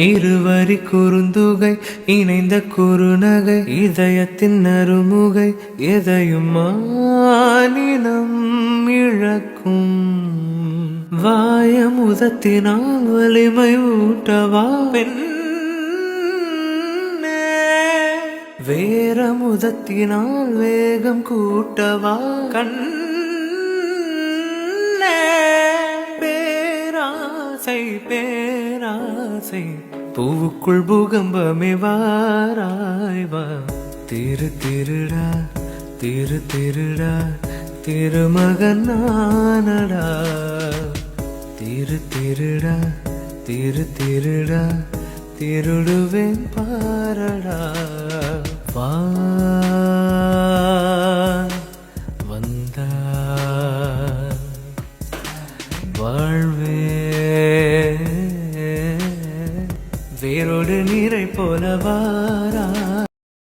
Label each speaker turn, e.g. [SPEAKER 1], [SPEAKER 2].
[SPEAKER 1] இருவரி குறுந்துகை இணைந்த குறுநகை இதயத்தின் அருமுகை எதையும் மானினம் இழக்கும் வாயமுதத்தினால் வலிமை ஊட்டவா பெண் வேரமுதத்தினால் வேகம் கூட்டவா கண் பேராசை பேராசை பூவுக்குள் பூகம்பமே வாராய்வா திரு திருடா திரு திருடா திருமகன் நானடா திரு திருடா திரு திருடா திருடுவேன் பாரடா வா வந்தா வாழ்வே வேரோடு நீரை போல வாரா